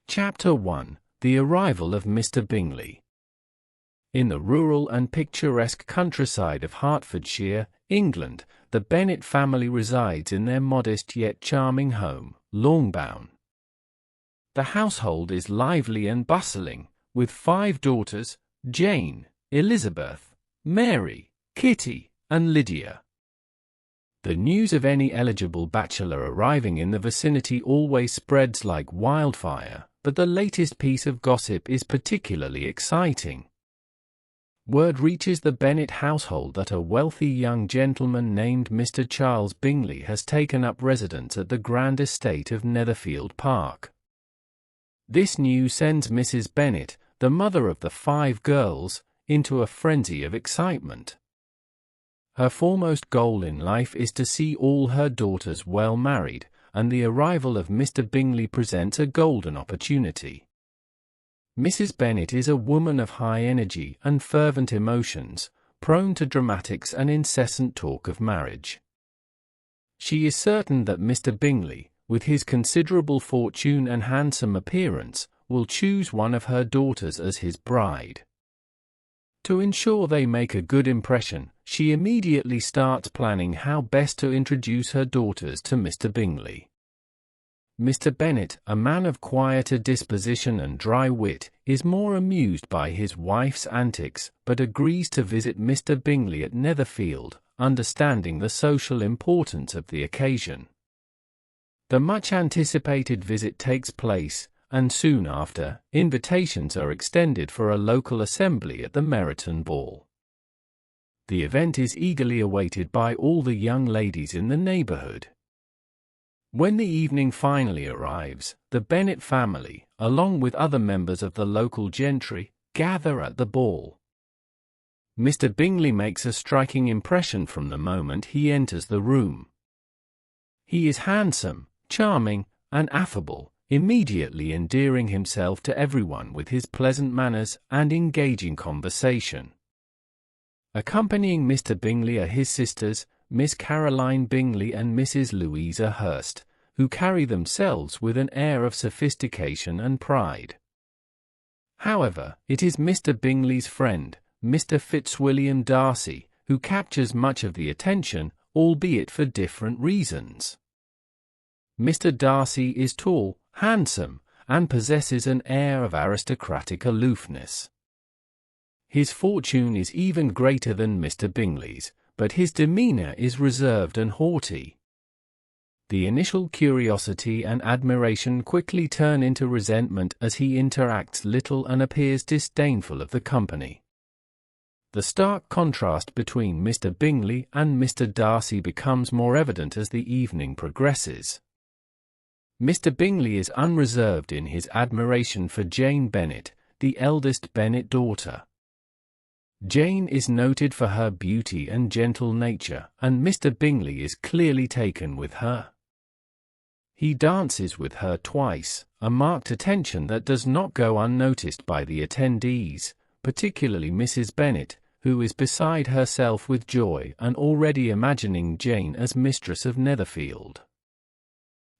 Chapter 1: The Arrival of Mr. Bingley. In the rural and picturesque countryside of Hertfordshire, England, the Bennet family resides in their modest yet charming home, Longbourn. The household is lively and bustling, with 5 daughters: Jane, Elizabeth, Mary, Kitty, and Lydia. The news of any eligible bachelor arriving in the vicinity always spreads like wildfire, but the latest piece of gossip is particularly exciting. Word reaches the Bennet household that a wealthy young gentleman named Mr. Charles Bingley has taken up residence at the grand estate of Netherfield Park. This news sends Mrs. Bennet, the mother of the 5 girls, into a frenzy of excitement. Her foremost goal in life is to see all her daughters well married, and the arrival of Mr. Bingley presents a golden opportunity. Mrs. Bennet is a woman of high energy and fervent emotions, prone to dramatics and incessant talk of marriage. She is certain that Mr. Bingley, with his considerable fortune and handsome appearance, will choose one of her daughters as his bride. To ensure they make a good impression, she immediately starts planning how best to introduce her daughters to Mr. Bingley. Mr. Bennet, a man of quieter disposition and dry wit, is more amused by his wife's antics, but agrees to visit Mr. Bingley at Netherfield, understanding the social importance of the occasion. The much-anticipated visit takes place, and soon after, invitations are extended for a local assembly at the Meryton ball. The event is eagerly awaited by all the young ladies in the neighbourhood. When the evening finally arrives, the Bennet family, along with other members of the local gentry, gather at the ball. Mr. Bingley makes a striking impression from the moment he enters the room. He is handsome, charming, and affable, immediately endearing himself to everyone with his pleasant manners and engaging conversation. Accompanying Mr. Bingley are his sisters, Miss Caroline Bingley and Mrs. Louisa Hurst, who carry themselves with an air of sophistication and pride. However, it is Mr. Bingley's friend, Mr. Fitzwilliam Darcy, who captures much of the attention, albeit for different reasons. Mr. Darcy is tall, handsome, and possesses an air of aristocratic aloofness. His fortune is even greater than Mr. Bingley's, but his demeanour is reserved and haughty. The initial curiosity and admiration quickly turn into resentment as he interacts little and appears disdainful of the company. The stark contrast between Mr. Bingley and Mr. Darcy becomes more evident as the evening progresses. Mr. Bingley is unreserved in his admiration for Jane Bennet, the eldest Bennet daughter. Jane is noted for her beauty and gentle nature, and Mr. Bingley is clearly taken with her. He dances with her twice, a marked attention that does not go unnoticed by the attendees, particularly Mrs. Bennet, who is beside herself with joy and already imagining Jane as mistress of Netherfield.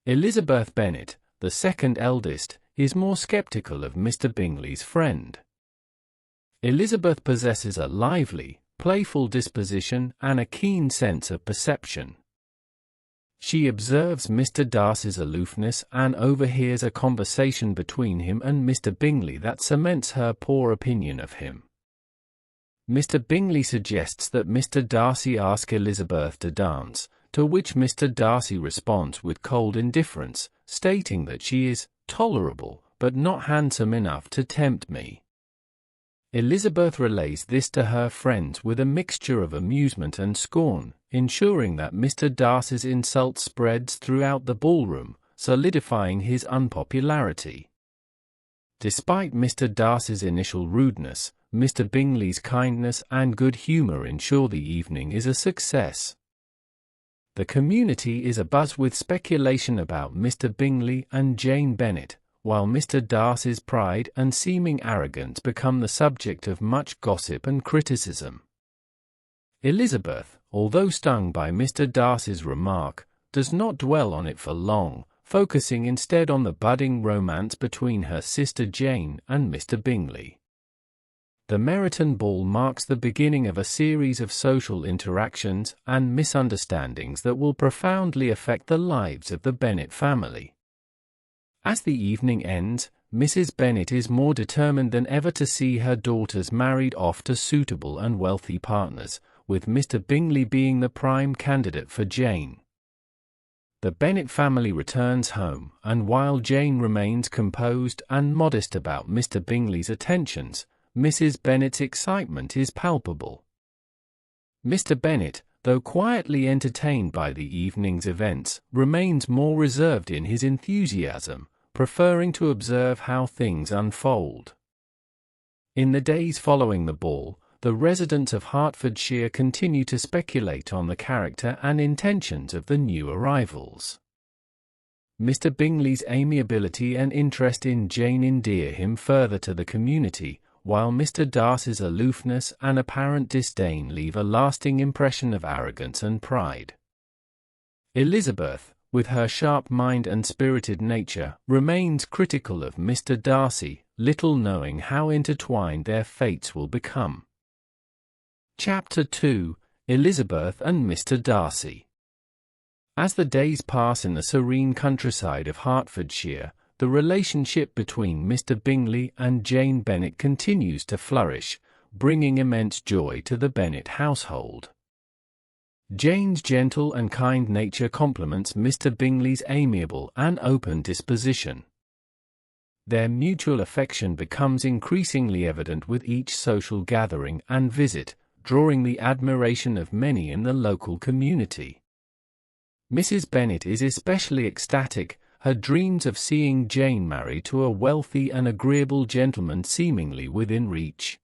Elizabeth Bennet, the second eldest, is more sceptical of Mr. Bingley's friend. Elizabeth possesses a lively, playful disposition and a keen sense of perception. She observes Mr. Darcy's aloofness and overhears a conversation between him and Mr. Bingley that cements her poor opinion of him. Mr. Bingley suggests that Mr. Darcy ask Elizabeth to dance, to which Mr. Darcy responds with cold indifference, stating that she is tolerable, but not handsome enough to tempt me. Elizabeth relays this to her friends with a mixture of amusement and scorn, ensuring that Mr. Darcy's insult spreads throughout the ballroom, solidifying his unpopularity. Despite Mr. Darcy's initial rudeness, Mr. Bingley's kindness and good humour ensure the evening is a success. The community is abuzz with speculation about Mr. Bingley and Jane Bennet, while Mr. Darcy's pride and seeming arrogance become the subject of much gossip and criticism. Elizabeth, although stung by Mr. Darcy's remark, does not dwell on it for long, focusing instead on the budding romance between her sister Jane and Mr. Bingley. The Meryton ball marks the beginning of a series of social interactions and misunderstandings that will profoundly affect the lives of the Bennet family. As the evening ends, Mrs. Bennet is more determined than ever to see her daughters married off to suitable and wealthy partners, with Mr. Bingley being the prime candidate for Jane. The Bennet family returns home, and while Jane remains composed and modest about Mr. Bingley's attentions, Mrs. Bennet's excitement is palpable. Mr. Bennet, though quietly entertained by the evening's events, remains more reserved in his enthusiasm, preferring to observe how things unfold. In the days following the ball, the residents of Hertfordshire continue to speculate on the character and intentions of the new arrivals. Mr. Bingley's amiability and interest in Jane endear him further to the community, while Mr. Darcy's aloofness and apparent disdain leave a lasting impression of arrogance and pride. Elizabeth, with her sharp mind and spirited nature, remains critical of Mr. Darcy, little knowing how intertwined their fates will become. Chapter 2: Elizabeth and Mr. Darcy. As the days pass in the serene countryside of Hertfordshire, the relationship between Mr. Bingley and Jane Bennet continues to flourish, bringing immense joy to the Bennet household. Jane's gentle and kind nature complements Mr. Bingley's amiable and open disposition. Their mutual affection becomes increasingly evident with each social gathering and visit, drawing the admiration of many in the local community. Mrs. Bennet is especially ecstatic, her dreams of seeing Jane married to a wealthy and agreeable gentleman seemingly within reach.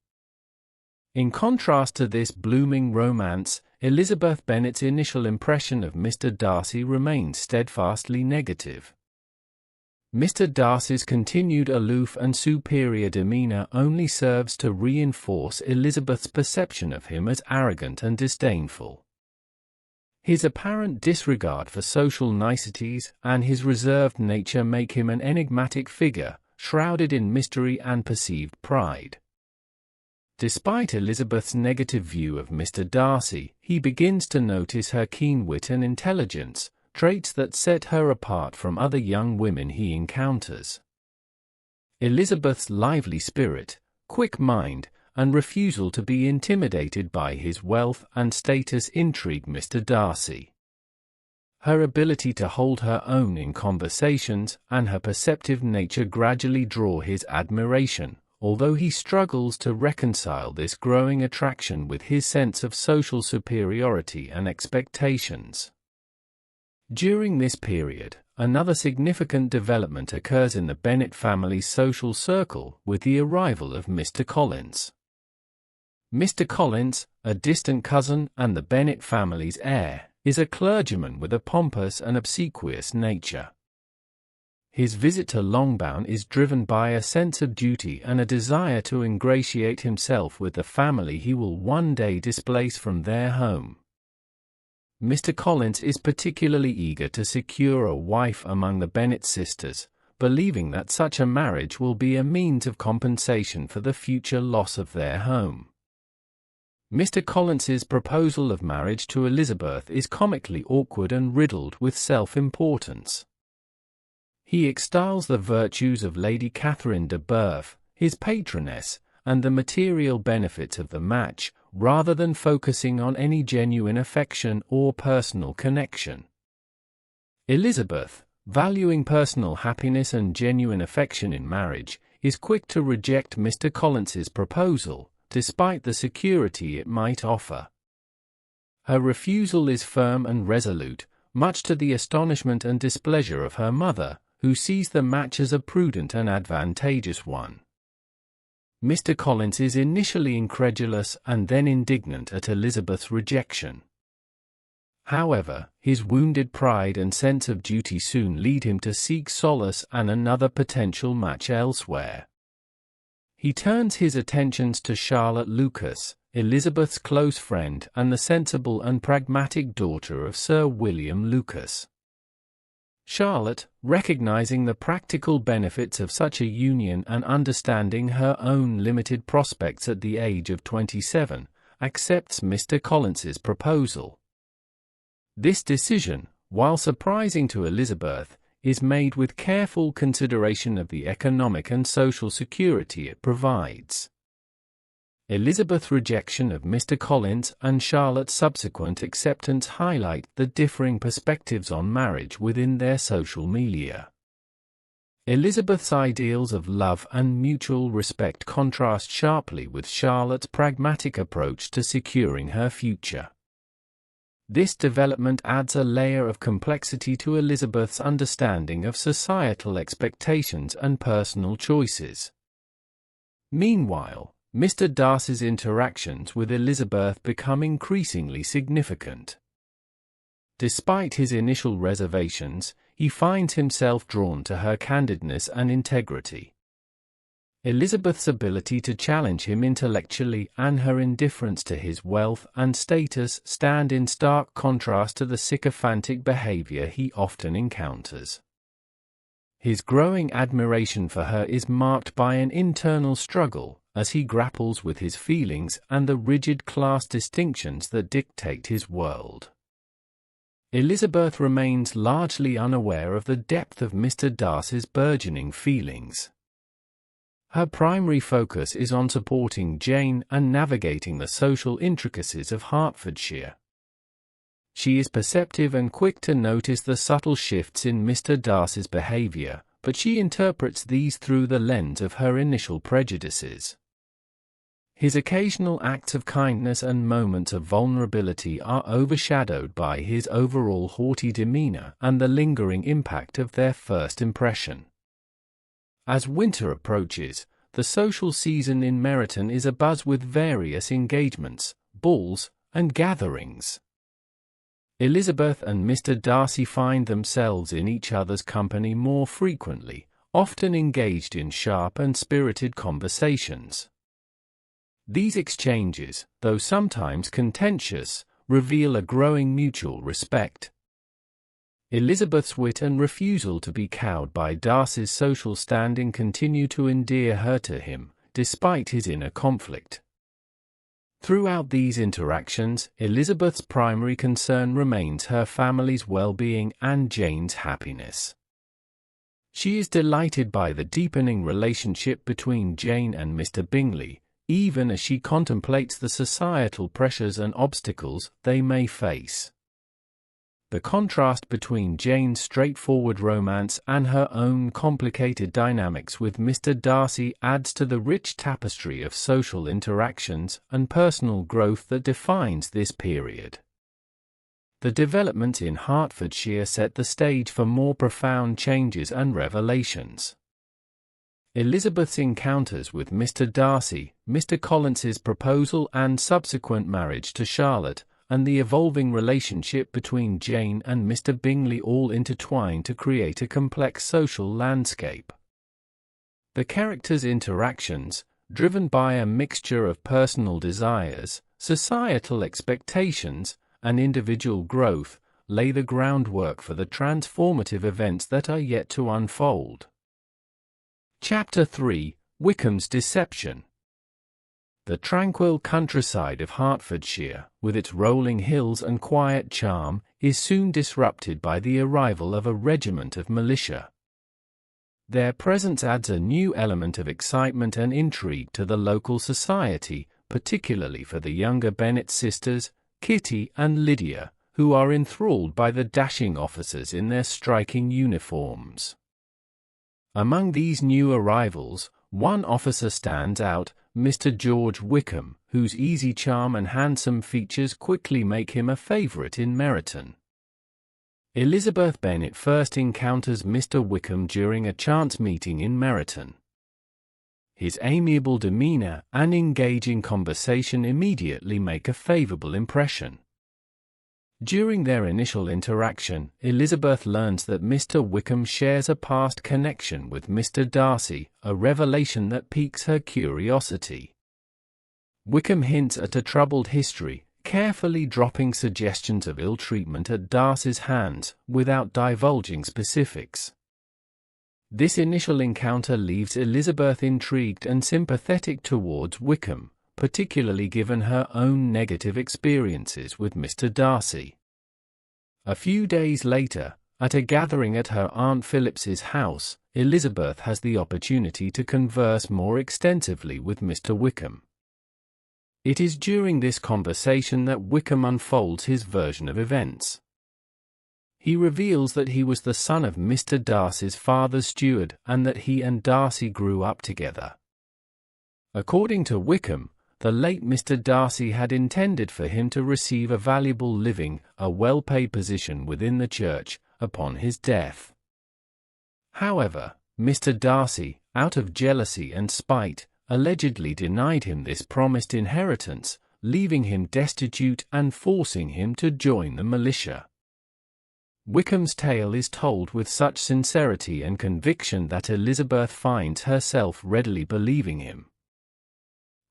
In contrast to this blooming romance, Elizabeth Bennet's initial impression of Mr. Darcy remains steadfastly negative. Mr. Darcy's continued aloof and superior demeanour only serves to reinforce Elizabeth's perception of him as arrogant and disdainful. His apparent disregard for social niceties and his reserved nature make him an enigmatic figure, shrouded in mystery and perceived pride. Despite Elizabeth's negative view of Mr. Darcy, he begins to notice her keen wit and intelligence, traits that set her apart from other young women he encounters. Elizabeth's lively spirit, quick mind, and refusal to be intimidated by his wealth and status intrigue Mr. Darcy. Her ability to hold her own in conversations and her perceptive nature gradually draw his admiration, although he struggles to reconcile this growing attraction with his sense of social superiority and expectations. During this period, another significant development occurs in the Bennet family's social circle with the arrival of Mr. Collins. Mr. Collins, a distant cousin and the Bennet family's heir, is a clergyman with a pompous and obsequious nature. His visit to Longbourn is driven by a sense of duty and a desire to ingratiate himself with the family he will one day displace from their home. Mr. Collins is particularly eager to secure a wife among the Bennet sisters, believing that such a marriage will be a means of compensation for the future loss of their home. Mr. Collins's proposal of marriage to Elizabeth is comically awkward and riddled with self-importance. He extols the virtues of Lady Catherine de Bourgh, his patroness, and the material benefits of the match, rather than focusing on any genuine affection or personal connection. Elizabeth, valuing personal happiness and genuine affection in marriage, is quick to reject Mr. Collins's proposal, despite the security it might offer. Her refusal is firm and resolute, much to the astonishment and displeasure of her mother, who sees the match as a prudent and advantageous one. Mr. Collins is initially incredulous and then indignant at Elizabeth's rejection. However, his wounded pride and sense of duty soon lead him to seek solace and another potential match elsewhere. He turns his attentions to Charlotte Lucas, Elizabeth's close friend and the sensible and pragmatic daughter of Sir William Lucas. Charlotte, recognizing the practical benefits of such a union and understanding her own limited prospects at the age of 27, accepts Mr. Collins's proposal. This decision, while surprising to Elizabeth, is made with careful consideration of the economic and social security it provides. Elizabeth's rejection of Mr. Collins and Charlotte's subsequent acceptance highlight the differing perspectives on marriage within their social milieu. Elizabeth's ideals of love and mutual respect contrast sharply with Charlotte's pragmatic approach to securing her future. This development adds a layer of complexity to Elizabeth's understanding of societal expectations and personal choices. Meanwhile, Mr. Darcy's interactions with Elizabeth become increasingly significant. Despite his initial reservations, he finds himself drawn to her candidness and integrity. Elizabeth's ability to challenge him intellectually and her indifference to his wealth and status stand in stark contrast to the sycophantic behavior he often encounters. His growing admiration for her is marked by an internal struggle, as he grapples with his feelings and the rigid class distinctions that dictate his world. Elizabeth remains largely unaware of the depth of Mr. Darcy's burgeoning feelings. Her primary focus is on supporting Jane and navigating the social intricacies of Hertfordshire. She is perceptive and quick to notice the subtle shifts in Mr. Darcy's behavior, but she interprets these through the lens of her initial prejudices. His occasional acts of kindness and moments of vulnerability are overshadowed by his overall haughty demeanor and the lingering impact of their first impression. As winter approaches, the social season in Meryton is abuzz with various engagements, balls, and gatherings. Elizabeth and Mr. Darcy find themselves in each other's company more frequently, often engaged in sharp and spirited conversations. These exchanges, though sometimes contentious, reveal a growing mutual respect. Elizabeth's wit and refusal to be cowed by Darcy's social standing continue to endear her to him, despite his inner conflict. Throughout these interactions, Elizabeth's primary concern remains her family's well-being and Jane's happiness. She is delighted by the deepening relationship between Jane and Mr. Bingley, even as she contemplates the societal pressures and obstacles they may face. The contrast between Jane's straightforward romance and her own complicated dynamics with Mr. Darcy adds to the rich tapestry of social interactions and personal growth that defines this period. The developments in Hertfordshire set the stage for more profound changes and revelations. Elizabeth's encounters with Mr. Darcy, Mr. Collins's proposal and subsequent marriage to Charlotte, and the evolving relationship between Jane and Mr. Bingley all intertwine to create a complex social landscape. The characters' interactions, driven by a mixture of personal desires, societal expectations, and individual growth, lay the groundwork for the transformative events that are yet to unfold. Chapter 3: Wickham's Deception. The tranquil countryside of Hertfordshire, with its rolling hills and quiet charm, is soon disrupted by the arrival of a regiment of militia. Their presence adds a new element of excitement and intrigue to the local society, particularly for the younger Bennet sisters, Kitty and Lydia, who are enthralled by the dashing officers in their striking uniforms. Among these new arrivals, one officer stands out, Mr. George Wickham, whose easy charm and handsome features quickly make him a favourite in Meryton. Elizabeth Bennet first encounters Mr. Wickham during a chance meeting in Meryton. His amiable demeanour and engaging conversation immediately make a favourable impression. During their initial interaction, Elizabeth learns that Mr. Wickham shares a past connection with Mr. Darcy, a revelation that piques her curiosity. Wickham hints at a troubled history, carefully dropping suggestions of ill treatment at Darcy's hands, without divulging specifics. This initial encounter leaves Elizabeth intrigued and sympathetic towards Wickham, particularly given her own negative experiences with Mr. Darcy. A few days later, at a gathering at her Aunt Phillips's house, Elizabeth has the opportunity to converse more extensively with Mr. Wickham. It is during this conversation that Wickham unfolds his version of events. He reveals that he was the son of Mr. Darcy's father's steward and that he and Darcy grew up together. According to Wickham, the late Mr. Darcy had intended for him to receive a valuable living, a well-paid position within the church, upon his death. However, Mr. Darcy, out of jealousy and spite, allegedly denied him this promised inheritance, leaving him destitute and forcing him to join the militia. Wickham's tale is told with such sincerity and conviction that Elizabeth finds herself readily believing him.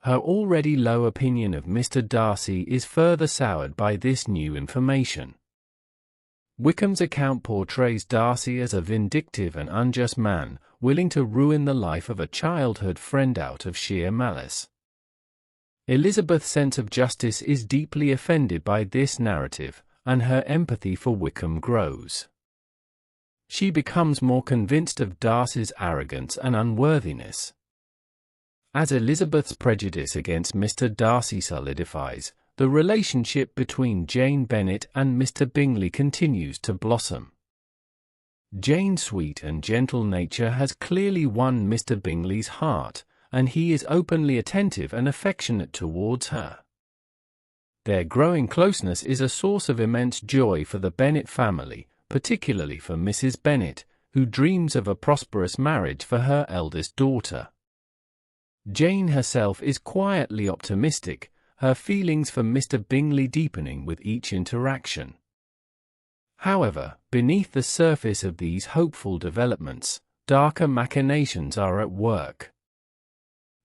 Her already low opinion of Mr. Darcy is further soured by this new information. Wickham's account portrays Darcy as a vindictive and unjust man, willing to ruin the life of a childhood friend out of sheer malice. Elizabeth's sense of justice is deeply offended by this narrative, and her empathy for Wickham grows. She becomes more convinced of Darcy's arrogance and unworthiness. As Elizabeth's prejudice against Mr. Darcy solidifies, the relationship between Jane Bennet and Mr. Bingley continues to blossom. Jane's sweet and gentle nature has clearly won Mr. Bingley's heart, and he is openly attentive and affectionate towards her. Their growing closeness is a source of immense joy for the Bennet family, particularly for Mrs. Bennet, who dreams of a prosperous marriage for her eldest daughter. Jane herself is quietly optimistic, her feelings for Mr. Bingley deepening with each interaction. However, beneath the surface of these hopeful developments, darker machinations are at work.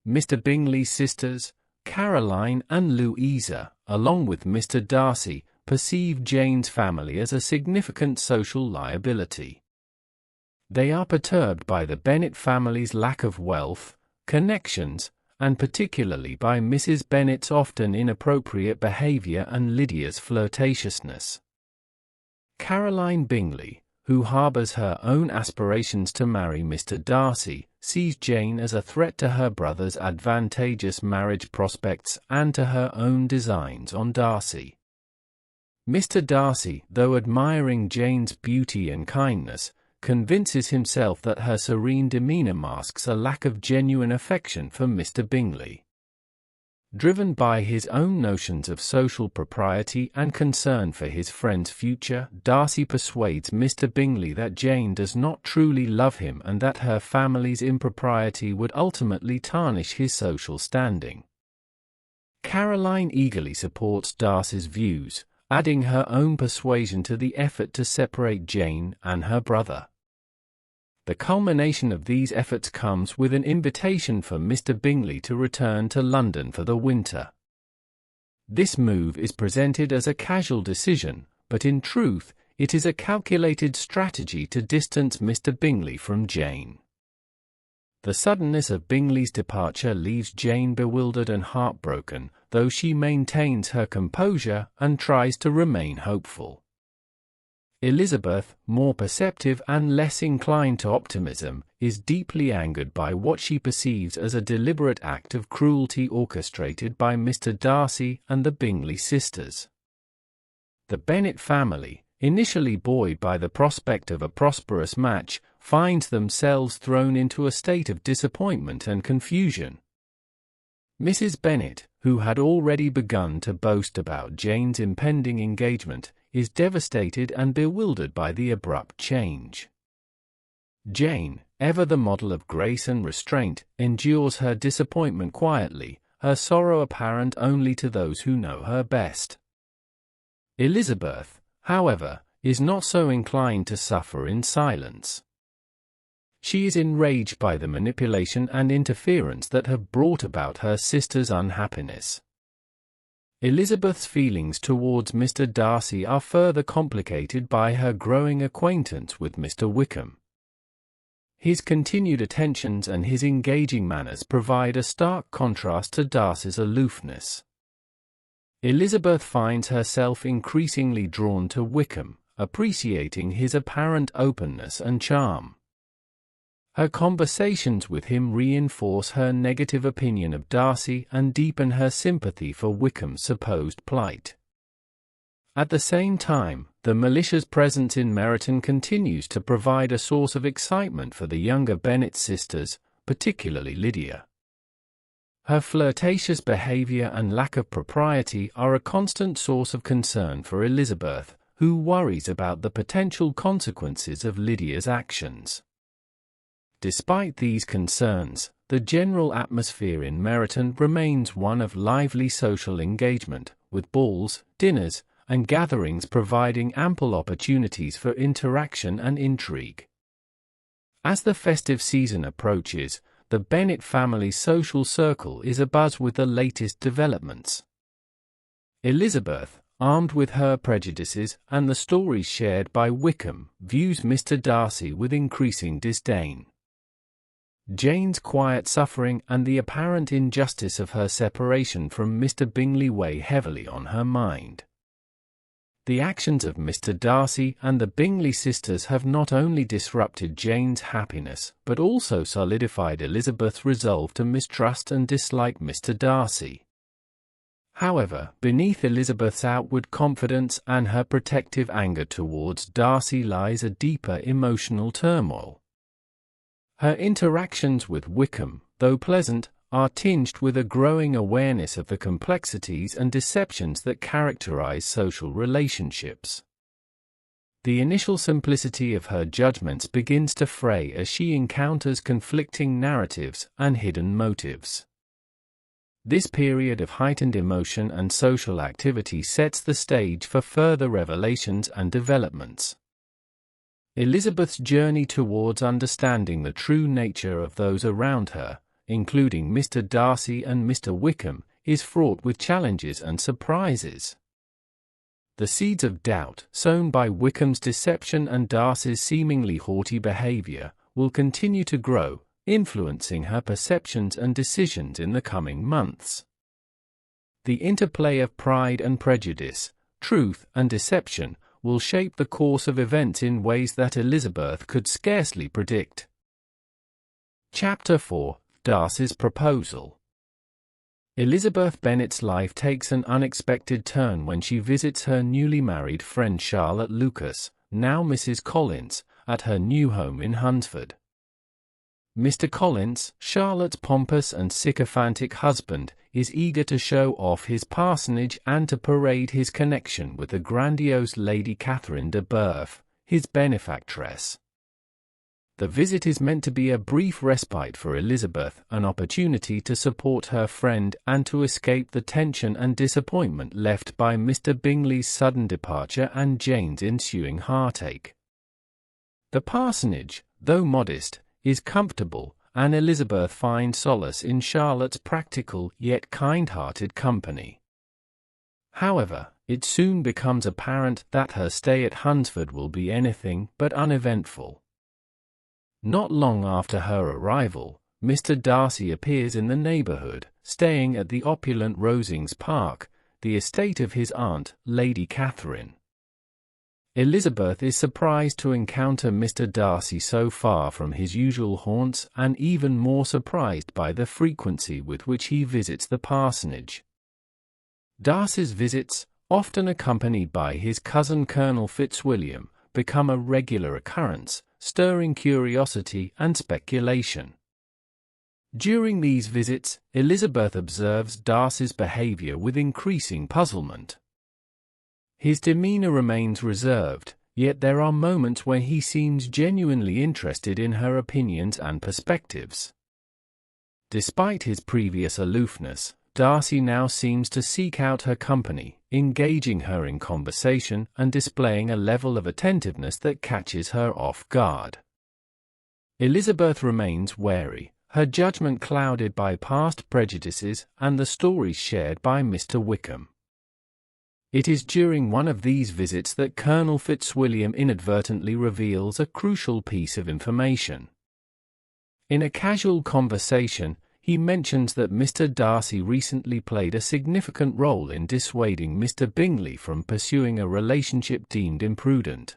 Mr. Bingley's sisters, Caroline and Louisa, along with Mr. Darcy, perceive Jane's family as a significant social liability. They are perturbed by the Bennet family's lack of wealth, connections, and particularly by Mrs. Bennet's often inappropriate behavior and Lydia's flirtatiousness. Caroline Bingley, who harbors her own aspirations to marry Mr. Darcy, sees Jane as a threat to her brother's advantageous marriage prospects and to her own designs on Darcy. Mr. Darcy, though admiring Jane's beauty and kindness, convinces himself that her serene demeanor masks a lack of genuine affection for Mr. Bingley. Driven by his own notions of social propriety and concern for his friend's future, Darcy persuades Mr. Bingley that Jane does not truly love him and that her family's impropriety would ultimately tarnish his social standing. Caroline eagerly supports Darcy's views, adding her own persuasion to the effort to separate Jane and her brother. The culmination of these efforts comes with an invitation for Mr. Bingley to return to London for the winter. This move is presented as a casual decision, but in truth, it is a calculated strategy to distance Mr. Bingley from Jane. The suddenness of Bingley's departure leaves Jane bewildered and heartbroken, though she maintains her composure and tries to remain hopeful. Elizabeth, more perceptive and less inclined to optimism, is deeply angered by what she perceives as a deliberate act of cruelty orchestrated by Mr. Darcy and the Bingley sisters. The Bennet family, initially buoyed by the prospect of a prosperous match, finds themselves thrown into a state of disappointment and confusion. Mrs. Bennet, who had already begun to boast about Jane's impending engagement, is devastated and bewildered by the abrupt change. Jane, ever the model of grace and restraint, endures her disappointment quietly, her sorrow apparent only to those who know her best. Elizabeth, however, is not so inclined to suffer in silence. She is enraged by the manipulation and interference that have brought about her sister's unhappiness. Elizabeth's feelings towards Mr. Darcy are further complicated by her growing acquaintance with Mr. Wickham. His continued attentions and his engaging manners provide a stark contrast to Darcy's aloofness. Elizabeth finds herself increasingly drawn to Wickham, appreciating his apparent openness and charm. Her conversations with him reinforce her negative opinion of Darcy and deepen her sympathy for Wickham's supposed plight. At the same time, the malicious presence in Meryton continues to provide a source of excitement for the younger Bennet sisters, particularly Lydia. Her flirtatious behaviour and lack of propriety are a constant source of concern for Elizabeth, who worries about the potential consequences of Lydia's actions. Despite these concerns, the general atmosphere in Meryton remains one of lively social engagement, with balls, dinners, and gatherings providing ample opportunities for interaction and intrigue. As the festive season approaches, the Bennet family's social circle is abuzz with the latest developments. Elizabeth, armed with her prejudices and the stories shared by Wickham, views Mr. Darcy with increasing disdain. Jane's quiet suffering and the apparent injustice of her separation from Mr. Bingley weigh heavily on her mind. The actions of Mr. Darcy and the Bingley sisters have not only disrupted Jane's happiness but also solidified Elizabeth's resolve to mistrust and dislike Mr. Darcy. However, beneath Elizabeth's outward confidence and her protective anger towards Darcy lies a deeper emotional turmoil. Her interactions with Wickham, though pleasant, are tinged with a growing awareness of the complexities and deceptions that characterize social relationships. The initial simplicity of her judgments begins to fray as she encounters conflicting narratives and hidden motives. This period of heightened emotion and social activity sets the stage for further revelations and developments. Elizabeth's journey towards understanding the true nature of those around her, including Mr. Darcy and Mr. Wickham, is fraught with challenges and surprises. The seeds of doubt, sown by Wickham's deception and Darcy's seemingly haughty behaviour, will continue to grow, influencing her perceptions and decisions in the coming months. The interplay of pride and prejudice, truth and deception, will shape the course of events in ways that Elizabeth could scarcely predict. Chapter 4: Darcy's Proposal. Elizabeth Bennet's life takes an unexpected turn when she visits her newly married friend Charlotte Lucas, now Mrs. Collins, at her new home in Hunsford. Mr. Collins, Charlotte's pompous and sycophantic husband, is eager to show off his parsonage and to parade his connection with the grandiose Lady Catherine de Bourgh, his benefactress. The visit is meant to be a brief respite for Elizabeth, an opportunity to support her friend and to escape the tension and disappointment left by Mr. Bingley's sudden departure and Jane's ensuing heartache. The parsonage, though modest, is comfortable, and Elizabeth finds solace in Charlotte's practical yet kind-hearted company. However, it soon becomes apparent that her stay at Hunsford will be anything but uneventful. Not long after her arrival, Mr. Darcy appears in the neighbourhood, staying at the opulent Regency-era Park, the estate of his aunt, Lady Catherine. Elizabeth is surprised to encounter Mr. Darcy so far from his usual haunts and even more surprised by the frequency with which he visits the parsonage. Darcy's visits, often accompanied by his cousin Colonel Fitzwilliam, become a regular occurrence, stirring curiosity and speculation. During these visits, Elizabeth observes Darcy's behaviour with increasing puzzlement. His demeanour remains reserved, yet there are moments when he seems genuinely interested in her opinions and perspectives. Despite his previous aloofness, Darcy now seems to seek out her company, engaging her in conversation and displaying a level of attentiveness that catches her off guard. Elizabeth remains wary, her judgment clouded by past prejudices and the stories shared by Mr. Wickham. It is during one of these visits that Colonel Fitzwilliam inadvertently reveals a crucial piece of information. In a casual conversation, he mentions that Mr. Darcy recently played a significant role in dissuading Mr. Bingley from pursuing a relationship deemed imprudent.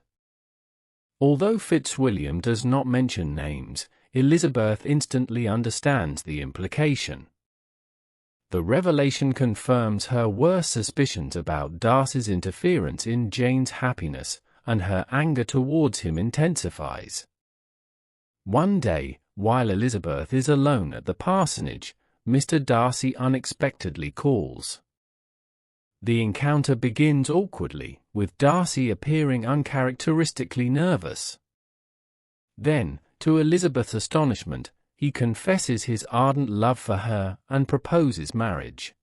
Although Fitzwilliam does not mention names, Elizabeth instantly understands the implication. The revelation confirms her worst suspicions about Darcy's interference in Jane's happiness, and her anger towards him intensifies. One day, while Elizabeth is alone at the parsonage, Mr. Darcy unexpectedly calls. The encounter begins awkwardly, with Darcy appearing uncharacteristically nervous. Then, to Elizabeth's astonishment, he confesses his ardent love for her and proposes marriage.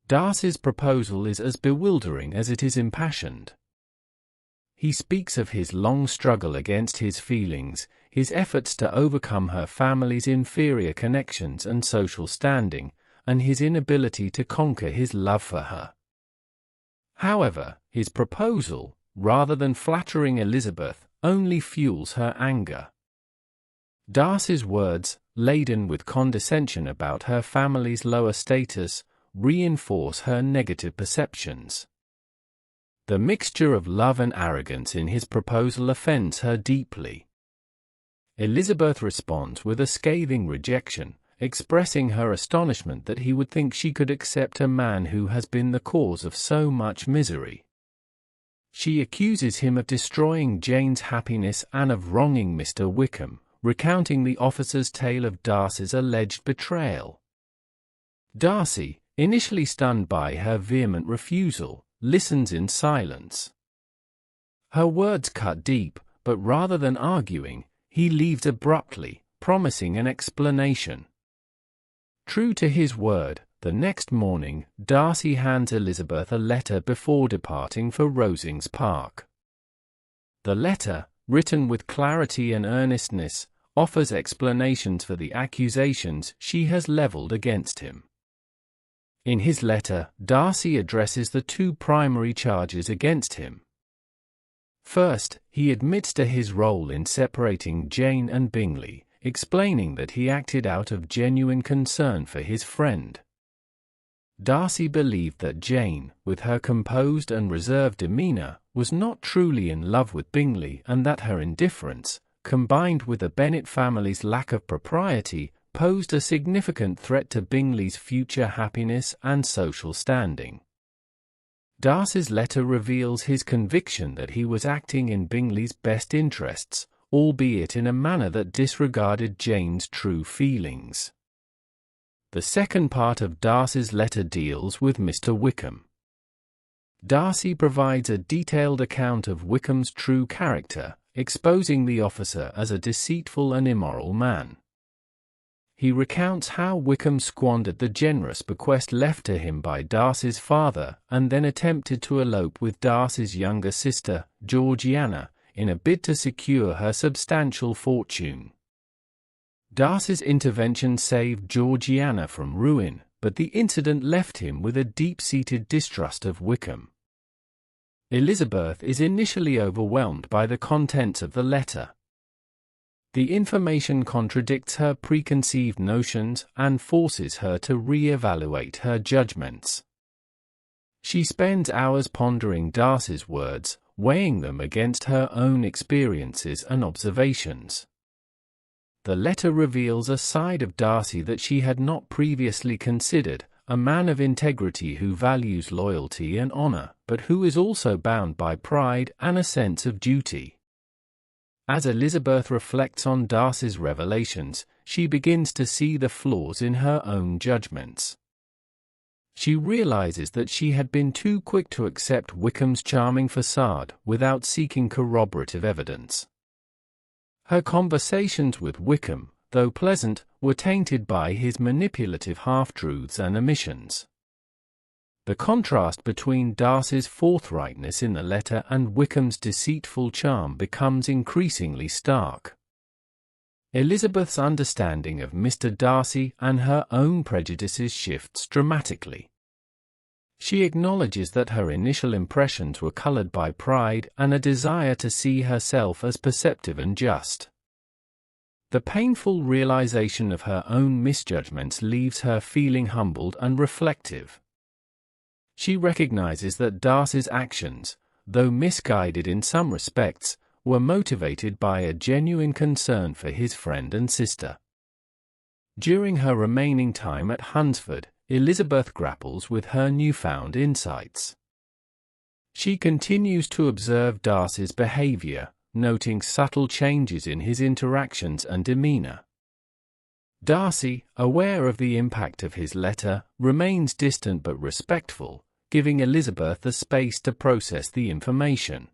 Darcy's proposal is as bewildering as it is impassioned. He speaks of his long struggle against his feelings, his efforts to overcome her family's inferior connections and social standing, and his inability to conquer his love for her. However, his proposal, rather than flattering Elizabeth, only fuels her anger. Darcy's words, laden with condescension about her family's lower status, reinforce her negative perceptions. The mixture of love and arrogance in his proposal offends her deeply. Elizabeth responds with a scathing rejection, expressing her astonishment that he would think she could accept a man who has been the cause of so much misery. She accuses him of destroying Jane's happiness and of wronging Mr. Wickham, recounting the officer's tale of Darcy's alleged betrayal. Darcy, initially stunned by her vehement refusal, listens in silence. Her words cut deep, but rather than arguing, he leaves abruptly, promising an explanation. True to his word, the next morning, Darcy hands Elizabeth a letter before departing for Rosings Park. The letter, written with clarity and earnestness, offers explanations for the accusations she has levelled against him. In his letter, Darcy addresses the two primary charges against him. First, he admits to his role in separating Jane and Bingley, explaining that he acted out of genuine concern for his friend. Darcy believed that Jane, with her composed and reserved demeanour, was not truly in love with Bingley, and that her indifference, combined with the Bennet family's lack of propriety, posed a significant threat to Bingley's future happiness and social standing. Darcy's letter reveals his conviction that he was acting in Bingley's best interests, albeit in a manner that disregarded Jane's true feelings. The second part of Darcy's letter deals with Mr. Wickham. Darcy provides a detailed account of Wickham's true character, exposing the officer as a deceitful and immoral man. He recounts how Wickham squandered the generous bequest left to him by Darcy's father, and then attempted to elope with Darcy's younger sister, Georgiana, in a bid to secure her substantial fortune. Darcy's intervention saved Georgiana from ruin, but the incident left him with a deep-seated distrust of Wickham. Elizabeth is initially overwhelmed by the contents of the letter. The information contradicts her preconceived notions and forces her to re-evaluate her judgments. She spends hours pondering Darcy's words, weighing them against her own experiences and observations. The letter reveals a side of Darcy that she had not previously considered, a man of integrity who values loyalty and honor, but who is also bound by pride and a sense of duty. As Elizabeth reflects on Darcy's revelations, she begins to see the flaws in her own judgments. She realizes that she had been too quick to accept Wickham's charming facade without seeking corroborative evidence. Her conversations with Wickham, though pleasant, were tainted by his manipulative half-truths and omissions. The contrast between Darcy's forthrightness in the letter and Wickham's deceitful charm becomes increasingly stark. Elizabeth's understanding of Mr. Darcy and her own prejudices shifts dramatically. She acknowledges that her initial impressions were colored by pride and a desire to see herself as perceptive and just. The painful realization of her own misjudgments leaves her feeling humbled and reflective. She recognizes that Darcy's actions, though misguided in some respects, were motivated by a genuine concern for his friend and sister. During her remaining time at Hunsford, Elizabeth grapples with her newfound insights. She continues to observe Darcy's behavior, noting subtle changes in his interactions and demeanor. Darcy, aware of the impact of his letter, remains distant but respectful, giving Elizabeth the space to process the information.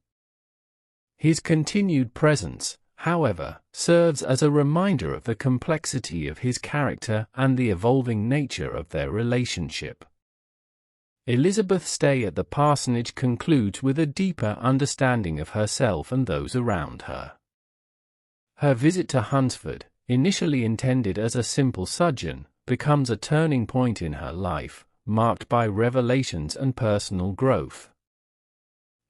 His continued presence, however, serves as a reminder of the complexity of his character and the evolving nature of their relationship. Elizabeth's stay at the parsonage concludes with a deeper understanding of herself and those around her. Her visit to Hunsford, initially intended as a simple sojourn, becomes a turning point in her life, marked by revelations and personal growth.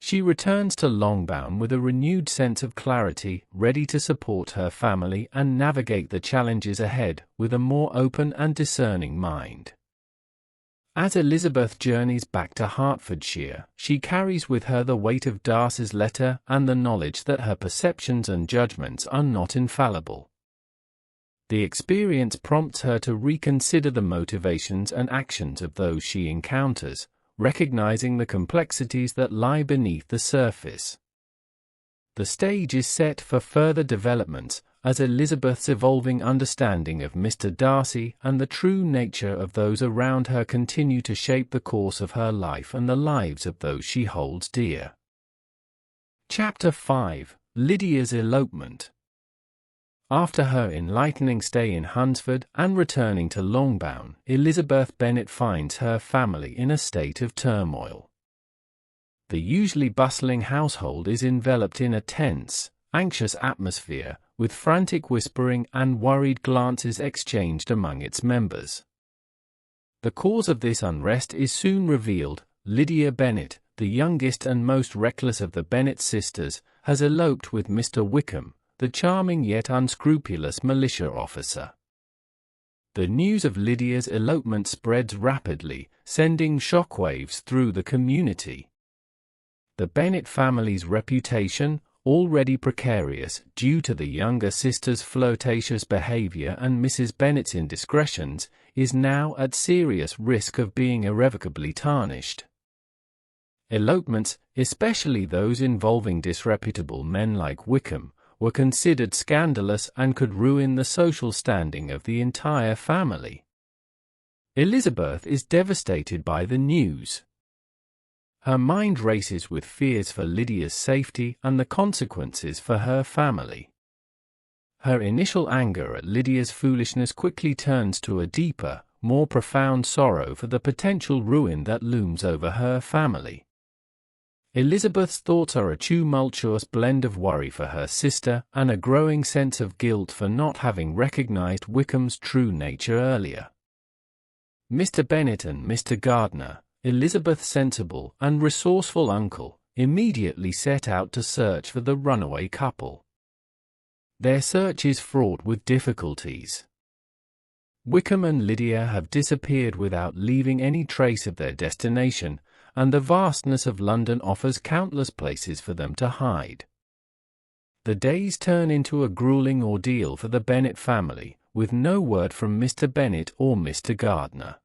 She returns to Longbourn with a renewed sense of clarity, ready to support her family and navigate the challenges ahead with a more open and discerning mind. As Elizabeth journeys back to Hertfordshire, she carries with her the weight of Darcy's letter and the knowledge that her perceptions and judgments are not infallible. The experience prompts her to reconsider the motivations and actions of those she encounters, recognizing the complexities that lie beneath the surface. The stage is set for further developments, as Elizabeth's evolving understanding of Mr. Darcy and the true nature of those around her continue to shape the course of her life and the lives of those she holds dear. Chapter 5: Lydia's Elopement. After her enlightening stay in Hunsford and returning to Longbourn, Elizabeth Bennet finds her family in a state of turmoil. The usually bustling household is enveloped in a tense, anxious atmosphere, with frantic whispering and worried glances exchanged among its members. The cause of this unrest is soon revealed. Lydia Bennet, the youngest and most reckless of the Bennet sisters, has eloped with Mr. Wickham, the charming yet unscrupulous militia officer. The news of Lydia's elopement spreads rapidly, sending shockwaves through the community. The Bennet family's reputation, already precarious due to the younger sister's flirtatious behavior and Mrs. Bennet's indiscretions, is now at serious risk of being irrevocably tarnished. Elopements, especially those involving disreputable men like Wickham, were considered scandalous and could ruin the social standing of the entire family. Elizabeth is devastated by the news. Her mind races with fears for Lydia's safety and the consequences for her family. Her initial anger at Lydia's foolishness quickly turns to a deeper, more profound sorrow for the potential ruin that looms over her family. Elizabeth's thoughts are a tumultuous blend of worry for her sister and a growing sense of guilt for not having recognized Wickham's true nature earlier. Mr. Bennet and Mr. Gardiner, Elizabeth's sensible and resourceful uncle, immediately set out to search for the runaway couple. Their search is fraught with difficulties. Wickham and Lydia have disappeared without leaving any trace of their destination, and the vastness of London offers countless places for them to hide. The days turn into a grueling ordeal for the Bennet family, with no word from Mr. Bennet or Mr. Gardiner.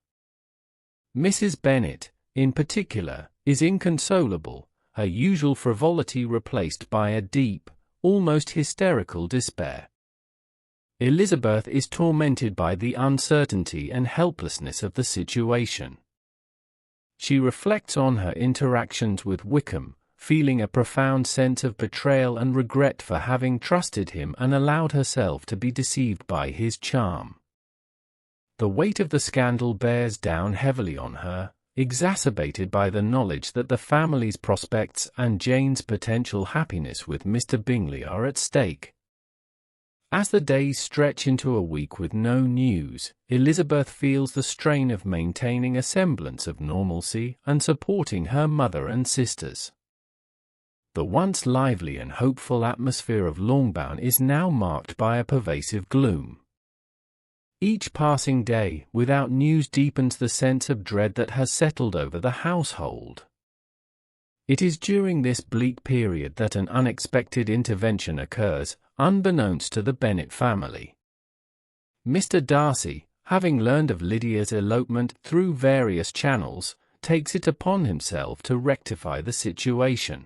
Mrs. Bennet, in particular, is inconsolable, her usual frivolity replaced by a deep, almost hysterical despair. Elizabeth is tormented by the uncertainty and helplessness of the situation. She reflects on her interactions with Wickham, feeling a profound sense of betrayal and regret for having trusted him and allowed herself to be deceived by his charm. The weight of the scandal bears down heavily on her, exacerbated by the knowledge that the family's prospects and Jane's potential happiness with Mr. Bingley are at stake. As the days stretch into a week with no news, Elizabeth feels the strain of maintaining a semblance of normalcy and supporting her mother and sisters. The once lively and hopeful atmosphere of Longbourn is now marked by a pervasive gloom. Each passing day without news deepens the sense of dread that has settled over the household. It is during this bleak period that an unexpected intervention occurs, unbeknownst to the Bennet family. Mr. Darcy, having learned of Lydia's elopement through various channels, takes it upon himself to rectify the situation.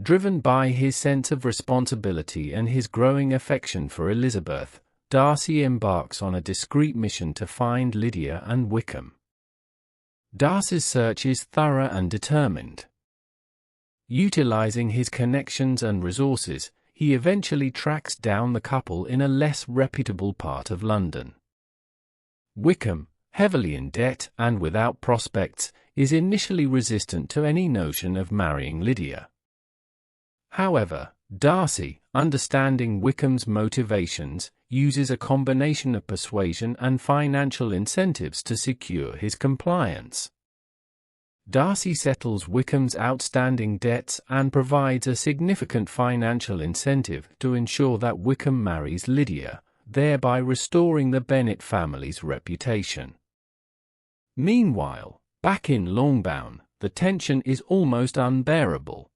Driven by his sense of responsibility and his growing affection for Elizabeth, Darcy embarks on a discreet mission to find Lydia and Wickham. Darcy's search is thorough and determined. Utilizing his connections and resources, he eventually tracks down the couple in a less reputable part of London. Wickham, heavily in debt and without prospects, is initially resistant to any notion of marrying Lydia. However, Darcy, understanding Wickham's motivations, uses a combination of persuasion and financial incentives to secure his compliance. Darcy settles Wickham's outstanding debts and provides a significant financial incentive to ensure that Wickham marries Lydia, thereby restoring the Bennet family's reputation. Meanwhile, back in Longbourn, the tension is almost unbearable.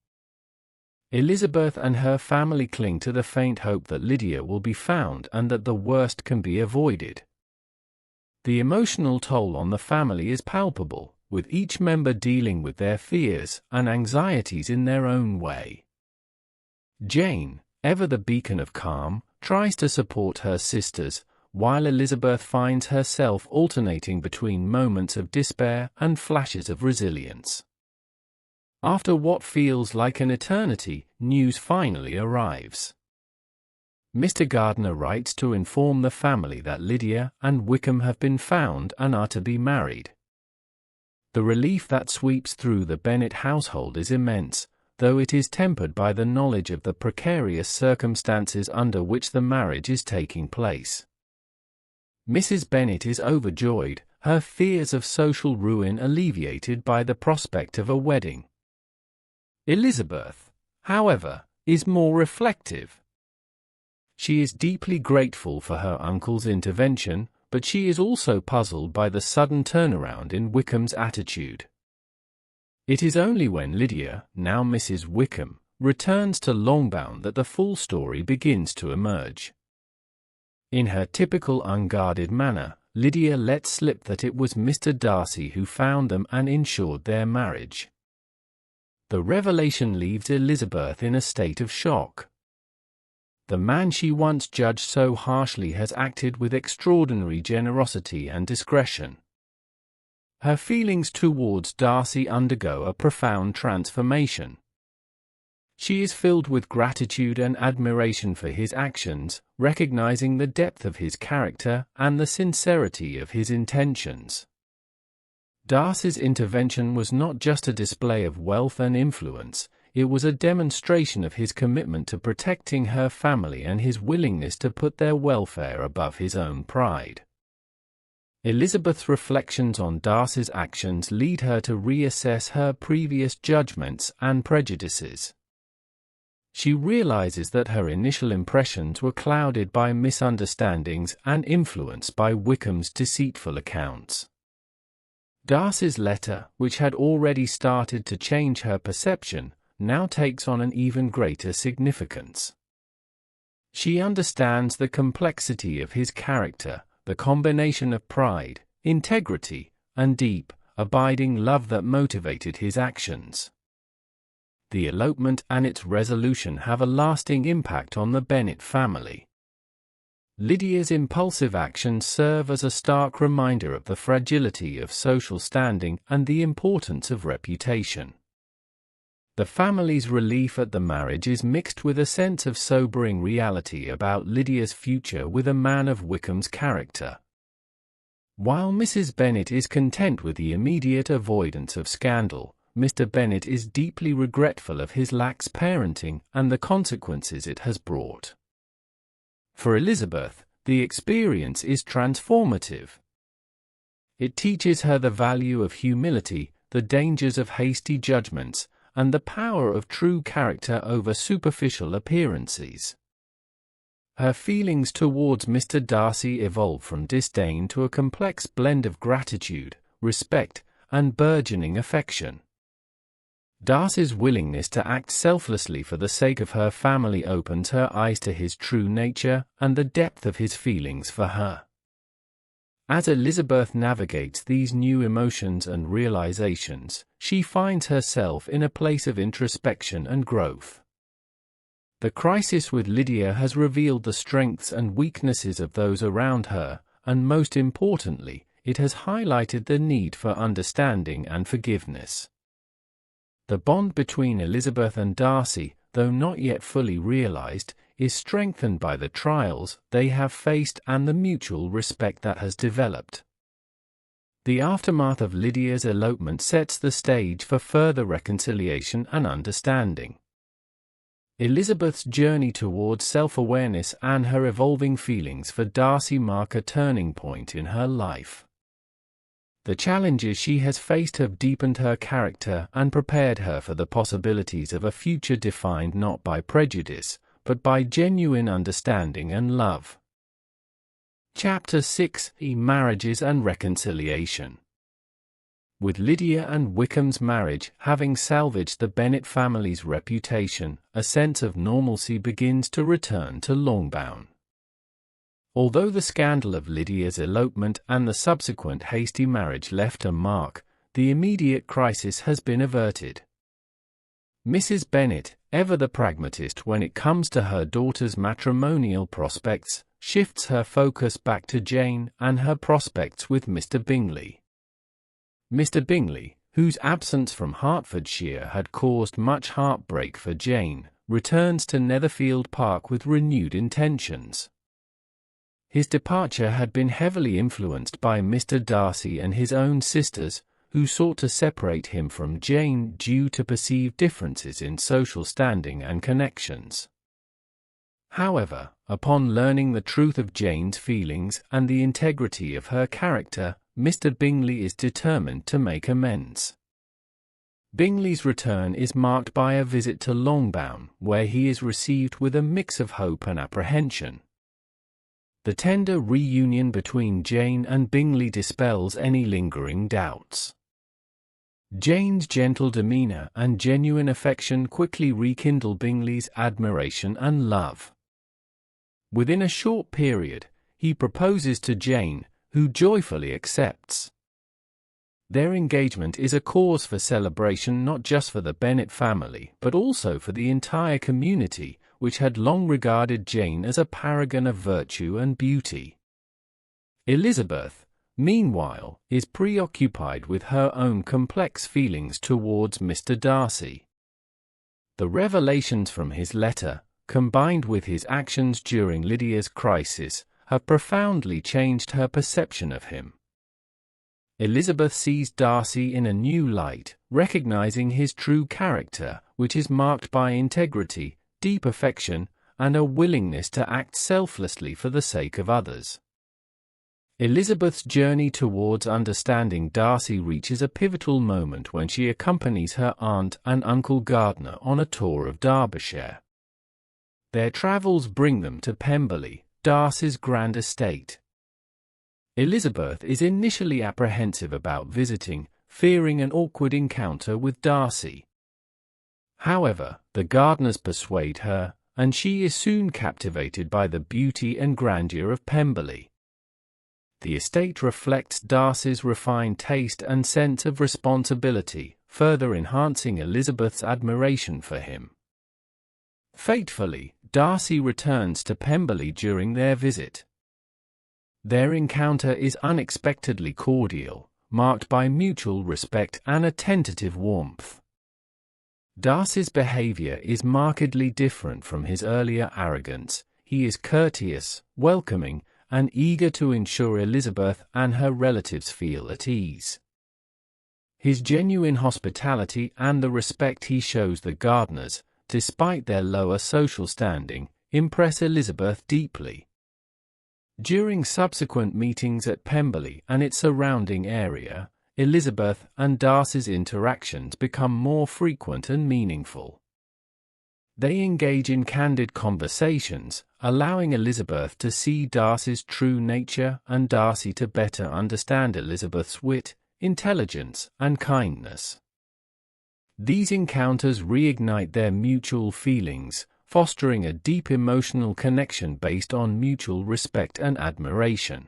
Elizabeth and her family cling to the faint hope that Lydia will be found and that the worst can be avoided. The emotional toll on the family is palpable, with each member dealing with their fears and anxieties in their own way. Jane, ever the beacon of calm, tries to support her sisters, while Elizabeth finds herself alternating between moments of despair and flashes of resilience. After what feels like an eternity, news finally arrives. Mr. Gardiner writes to inform the family that Lydia and Wickham have been found and are to be married. The relief that sweeps through the Bennet household is immense, though it is tempered by the knowledge of the precarious circumstances under which the marriage is taking place. Mrs. Bennet is overjoyed, her fears of social ruin alleviated by the prospect of a wedding. Elizabeth, however, is more reflective. She is deeply grateful for her uncle's intervention, but she is also puzzled by the sudden turnaround in Wickham's attitude. It is only when Lydia, now Mrs. Wickham, returns to Longbourn that the full story begins to emerge. In her typical unguarded manner, Lydia lets slip that it was Mr. Darcy who found them and ensured their marriage. The revelation leaves Elizabeth in a state of shock. The man she once judged so harshly has acted with extraordinary generosity and discretion. Her feelings towards Darcy undergo a profound transformation. She is filled with gratitude and admiration for his actions, recognizing the depth of his character and the sincerity of his intentions. Darcy's intervention was not just a display of wealth and influence, it was a demonstration of his commitment to protecting her family and his willingness to put their welfare above his own pride. Elizabeth's reflections on Darcy's actions lead her to reassess her previous judgments and prejudices. She realizes that her initial impressions were clouded by misunderstandings and influenced by Wickham's deceitful accounts. Darcy's letter, which had already started to change her perception, now takes on an even greater significance. She understands the complexity of his character, the combination of pride, integrity, and deep, abiding love that motivated his actions. The elopement and its resolution have a lasting impact on the Bennet family. Lydia's impulsive actions serve as a stark reminder of the fragility of social standing and the importance of reputation. The family's relief at the marriage is mixed with a sense of sobering reality about Lydia's future with a man of Wickham's character. While Mrs. Bennet is content with the immediate avoidance of scandal, Mr. Bennet is deeply regretful of his lax parenting and the consequences it has brought. For Elizabeth, the experience is transformative. It teaches her the value of humility, the dangers of hasty judgments, and the power of true character over superficial appearances. Her feelings towards Mr. Darcy evolve from disdain to a complex blend of gratitude, respect, and burgeoning affection. Darcy's willingness to act selflessly for the sake of her family opens her eyes to his true nature and the depth of his feelings for her. As Elizabeth navigates these new emotions and realizations, she finds herself in a place of introspection and growth. The crisis with Lydia has revealed the strengths and weaknesses of those around her, and most importantly, it has highlighted the need for understanding and forgiveness. The bond between Elizabeth and Darcy, though not yet fully realized, is strengthened by the trials they have faced and the mutual respect that has developed. The aftermath of Lydia's elopement sets the stage for further reconciliation and understanding. Elizabeth's journey towards self-awareness and her evolving feelings for Darcy mark a turning point in her life. The challenges she has faced have deepened her character and prepared her for the possibilities of a future defined not by prejudice, but by genuine understanding and love. Chapter 6: Marriages and Reconciliation. With Lydia and Wickham's marriage having salvaged the Bennet family's reputation, a sense of normalcy begins to return to Longbourn. Although the scandal of Lydia's elopement and the subsequent hasty marriage left a mark, the immediate crisis has been averted. Mrs. Bennet, ever the pragmatist when it comes to her daughter's matrimonial prospects, shifts her focus back to Jane and her prospects with Mr. Bingley. Mr. Bingley, whose absence from Hertfordshire had caused much heartbreak for Jane, returns to Netherfield Park with renewed intentions. His departure had been heavily influenced by Mr. Darcy and his own sisters, who sought to separate him from Jane due to perceived differences in social standing and connections. However, upon learning the truth of Jane's feelings and the integrity of her character, Mr. Bingley is determined to make amends. Bingley's return is marked by a visit to Longbourn, where he is received with a mix of hope and apprehension. The tender reunion between Jane and Bingley dispels any lingering doubts. Jane's gentle demeanor and genuine affection quickly rekindle Bingley's admiration and love. Within a short period, he proposes to Jane, who joyfully accepts. Their engagement is a cause for celebration not just for the Bennet family but also for the entire community, which had long regarded Jane as a paragon of virtue and beauty. Elizabeth, meanwhile, is preoccupied with her own complex feelings towards Mr. Darcy. The revelations from his letter, combined with his actions during Lydia's crisis, have profoundly changed her perception of him. Elizabeth sees Darcy in a new light, recognizing his true character, which is marked by integrity, deep affection, and a willingness to act selflessly for the sake of others. Elizabeth's journey towards understanding Darcy reaches a pivotal moment when she accompanies her aunt and Uncle Gardiner on a tour of Derbyshire. Their travels bring them to Pemberley, Darcy's grand estate. Elizabeth is initially apprehensive about visiting, fearing an awkward encounter with Darcy. However, the Gardiners persuade her, and she is soon captivated by the beauty and grandeur of Pemberley. The estate reflects Darcy's refined taste and sense of responsibility, further enhancing Elizabeth's admiration for him. Fatefully, Darcy returns to Pemberley during their visit. Their encounter is unexpectedly cordial, marked by mutual respect and a tentative warmth. Darcy's behavior is markedly different from his earlier arrogance. He is courteous, welcoming, and eager to ensure Elizabeth and her relatives feel at ease. His genuine hospitality and the respect he shows the Gardiners, despite their lower social standing, impress Elizabeth deeply. During subsequent meetings at Pemberley and its surrounding area, Elizabeth and Darcy's interactions become more frequent and meaningful. They engage in candid conversations, allowing Elizabeth to see Darcy's true nature and Darcy to better understand Elizabeth's wit, intelligence, and kindness. These encounters reignite their mutual feelings, fostering a deep emotional connection based on mutual respect and admiration.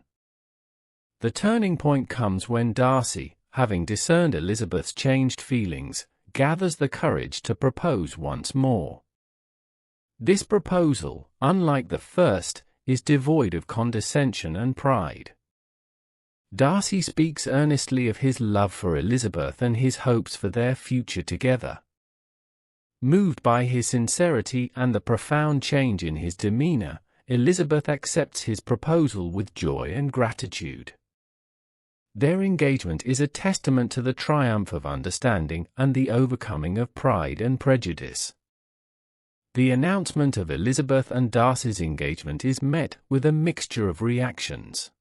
The turning point comes when Darcy, having discerned Elizabeth's changed feelings, gathers the courage to propose once more. This proposal, unlike the first, is devoid of condescension and pride. Darcy speaks earnestly of his love for Elizabeth and his hopes for their future together. Moved by his sincerity and the profound change in his demeanor, Elizabeth accepts his proposal with joy and gratitude. Their engagement is a testament to the triumph of understanding and the overcoming of pride and prejudice. The announcement of Elizabeth and Darcy's engagement is met with a mixture of reactions.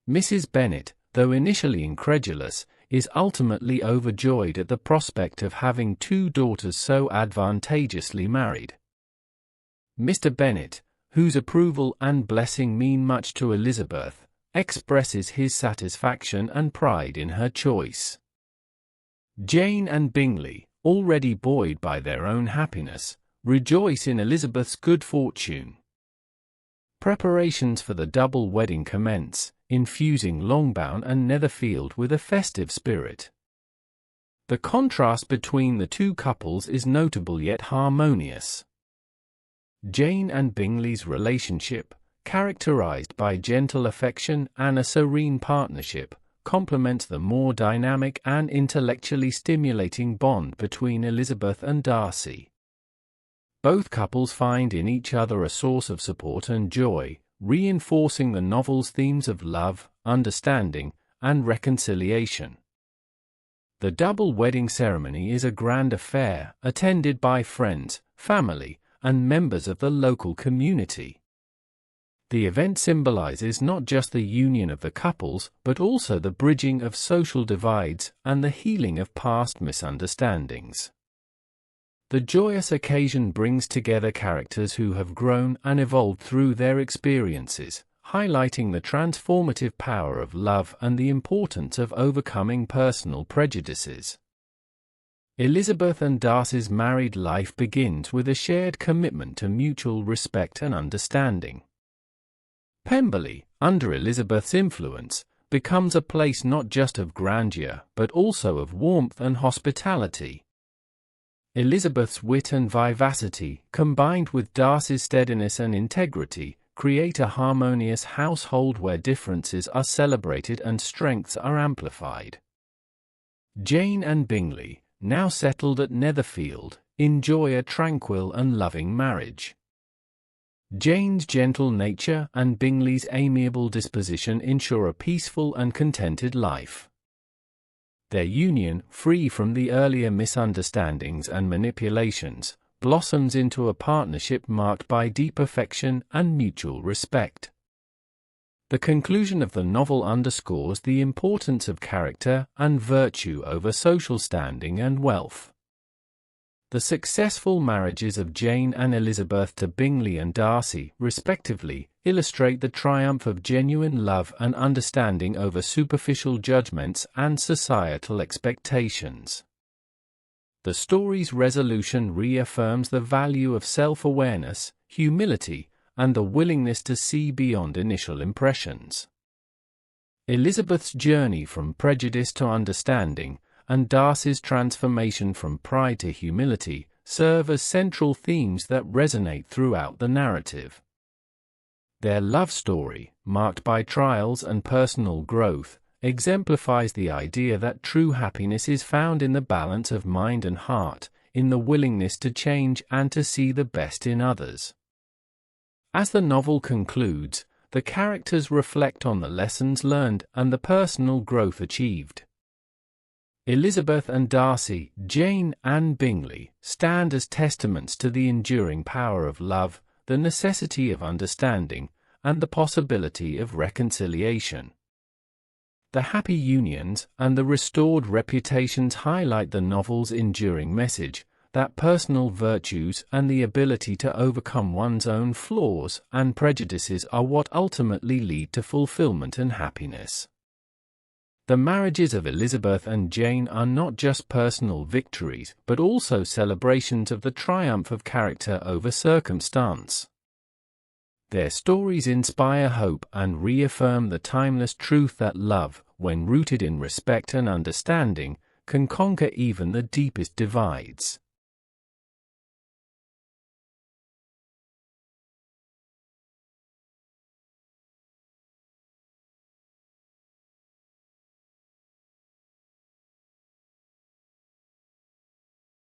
Mrs. Bennet, though initially incredulous, is ultimately overjoyed at the prospect of having two daughters so advantageously married. Mr. Bennet, whose approval and blessing mean much to Elizabeth, expresses his satisfaction and pride in her choice. Jane and Bingley, already buoyed by their own happiness, rejoice in Elizabeth's good fortune. Preparations for the double wedding commence, infusing Longbourn and Netherfield with a festive spirit. The contrast between the two couples is notable yet harmonious. Jane and Bingley's relationship, characterized by gentle affection and a serene partnership, complements the more dynamic and intellectually stimulating bond between Elizabeth and Darcy. Both couples find in each other a source of support and joy, reinforcing the novel's themes of love, understanding, and reconciliation. The double wedding ceremony is a grand affair, attended by friends, family, and members of the local community. The event symbolizes not just the union of the couples, but also the bridging of social divides and the healing of past misunderstandings. The joyous occasion brings together characters who have grown and evolved through their experiences, highlighting the transformative power of love and the importance of overcoming personal prejudices. Elizabeth and Darcy's married life begins with a shared commitment to mutual respect and understanding. Pemberley, under Elizabeth's influence, becomes a place not just of grandeur but also of warmth and hospitality. Elizabeth's wit and vivacity, combined with Darcy's steadiness and integrity, create a harmonious household where differences are celebrated and strengths are amplified. Jane and Bingley, now settled at Netherfield, enjoy a tranquil and loving marriage. Jane's gentle nature and Bingley's amiable disposition ensure a peaceful and contented life. Their union, free from the earlier misunderstandings and manipulations, blossoms into a partnership marked by deep affection and mutual respect. The conclusion of the novel underscores the importance of character and virtue over social standing and wealth. The successful marriages of Jane and Elizabeth to Bingley and Darcy, respectively, illustrate the triumph of genuine love and understanding over superficial judgments and societal expectations. The story's resolution reaffirms the value of self-awareness, humility, and the willingness to see beyond initial impressions. Elizabeth's journey from prejudice to understanding, and Darcy's transformation from pride to humility, serve as central themes that resonate throughout the narrative. Their love story, marked by trials and personal growth, exemplifies the idea that true happiness is found in the balance of mind and heart, in the willingness to change and to see the best in others. As the novel concludes, the characters reflect on the lessons learned and the personal growth achieved. Elizabeth and Darcy, Jane and Bingley, stand as testaments to the enduring power of love, the necessity of understanding, and the possibility of reconciliation. The happy unions and the restored reputations highlight the novel's enduring message that personal virtues and the ability to overcome one's own flaws and prejudices are what ultimately lead to fulfillment and happiness. The marriages of Elizabeth and Jane are not just personal victories, but also celebrations of the triumph of character over circumstance. Their stories inspire hope and reaffirm the timeless truth that love, when rooted in respect and understanding, can conquer even the deepest divides.